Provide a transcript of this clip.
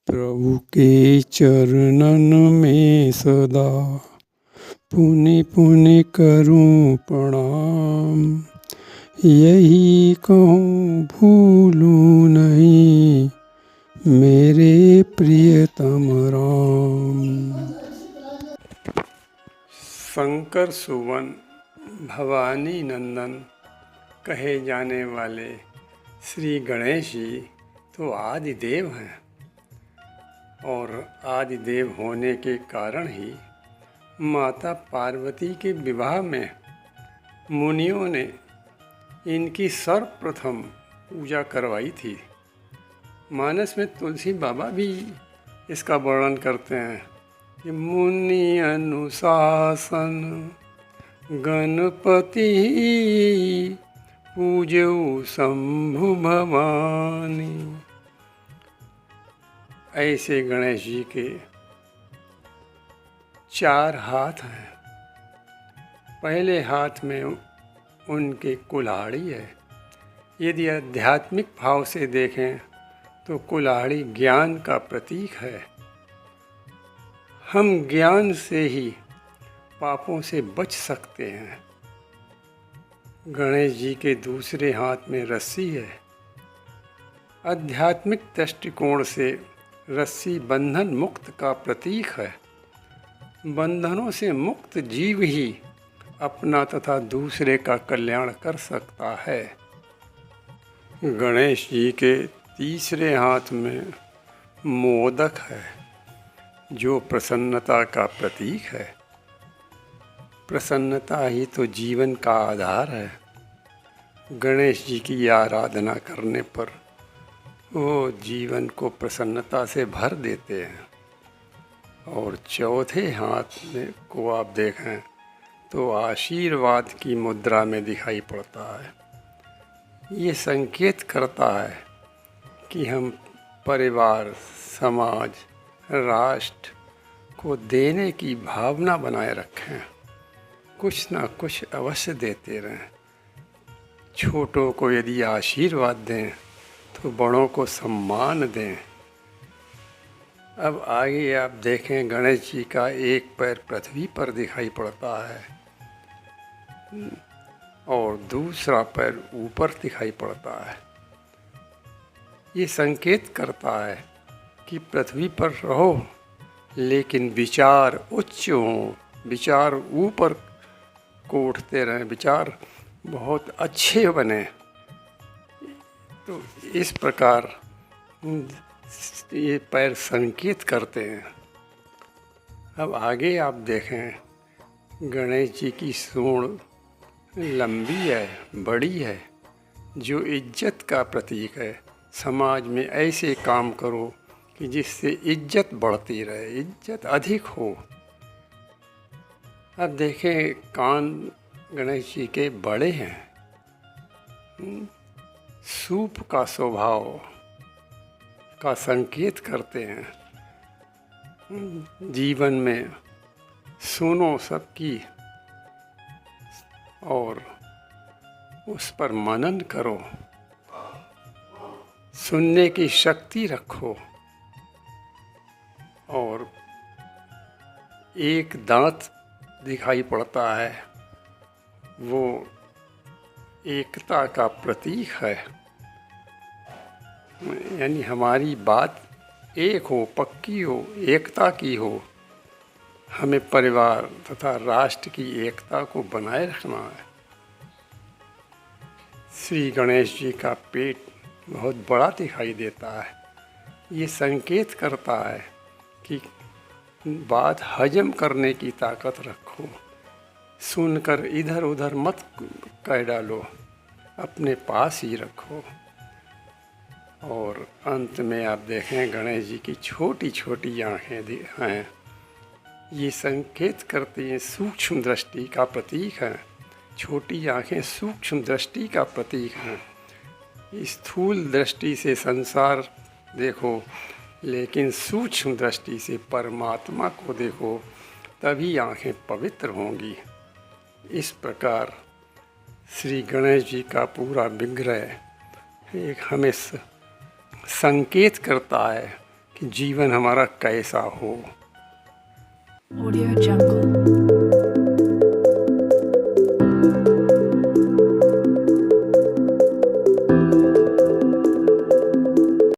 प्रभु के चरणन में सदा पुनि पुनि करूं प्रणाम। यही कहूँ भूलूं नहीं मेरे प्रियतम राम। शंकर सुवन भवानी नंदन कहे जाने वाले श्री गणेश जी तो आदि देव हैं और आदि देव होने के कारण ही माता पार्वती के विवाह में मुनियों ने इनकी सर्वप्रथम पूजा करवाई थी। मानस में तुलसी बाबा भी इसका वर्णन करते हैं कि मुनि अनुशासन गणपति पूजऊ शंभु भवानी। ऐसे गणेश जी के 4 हाथ हैं। पहले हाथ में उनके कुल्हाड़ी है। यदि आध्यात्मिक भाव से देखें तो कुल्हाड़ी ज्ञान का प्रतीक है। हम ज्ञान से ही पापों से बच सकते हैं। गणेश जी के दूसरे हाथ में रस्सी है। आध्यात्मिक दृष्टिकोण से रस्सी बंधन मुक्त का प्रतीक है। बंधनों से मुक्त जीव ही अपना तथा दूसरे का कल्याण कर सकता है। गणेश जी के तीसरे हाथ में मोदक है जो प्रसन्नता का प्रतीक है। प्रसन्नता ही तो जीवन का आधार है। गणेश जी की आराधना करने पर वो जीवन को प्रसन्नता से भर देते हैं। और चौथे हाथ में को आप देखें तो आशीर्वाद की मुद्रा में दिखाई पड़ता है। ये संकेत करता है कि हम परिवार, समाज, राष्ट्र को देने की भावना बनाए रखें। कुछ ना कुछ अवश्य देते रहें। छोटों को यदि आशीर्वाद दें तो बड़ों को सम्मान दें। अब आगे आप देखें गणेश जी का एक पैर पृथ्वी पर दिखाई पड़ता है और दूसरा पैर ऊपर दिखाई पड़ता है। ये संकेत करता है कि पृथ्वी पर रहो लेकिन विचार उच्च हों, विचार ऊपर को उठते रहें, विचार बहुत अच्छे बने। तो इस प्रकार ये पैर संकेत करते हैं। अब आगे आप देखें गणेश जी की सूंड लंबी है, बड़ी है, जो इज्जत का प्रतीक है। समाज में ऐसे काम करो कि जिससे इज्जत बढ़ती रहे, इज्जत अधिक हो। अब देखें कान गणेश जी के बड़े हैं। सूप का स्वभाव का संकेत करते हैं। जीवन में सुनो सबकी और उस पर मनन करो, सुनने की शक्ति रखो। और एक दांत दिखाई पड़ता है, वो एकता का प्रतीक है। यानी हमारी बात एक हो, पक्की हो, एकता की हो। हमें परिवार तथा राष्ट्र की एकता को बनाए रखना है। श्री गणेश जी का पेट बहुत बड़ा दिखाई देता है। ये संकेत करता है कि बात हजम करने की ताकत रखो। सुनकर इधर उधर मत कह डालो, अपने पास ही रखो। और अंत में आप देखें गणेश जी की छोटी छोटी आँखें हैं। ये संकेत करती हैं सूक्ष्म दृष्टि का प्रतीक है। छोटी आँखें सूक्ष्म दृष्टि का प्रतीक हैं। स्थूल दृष्टि से संसार देखो, लेकिन सूक्ष्म दृष्टि से परमात्मा को देखो, तभी आंखें पवित्र होंगी। इस प्रकार श्री गणेश जी का पूरा विग्रह एक हमें संकेत करता है कि जीवन हमारा कैसा हो। Audio Jungle।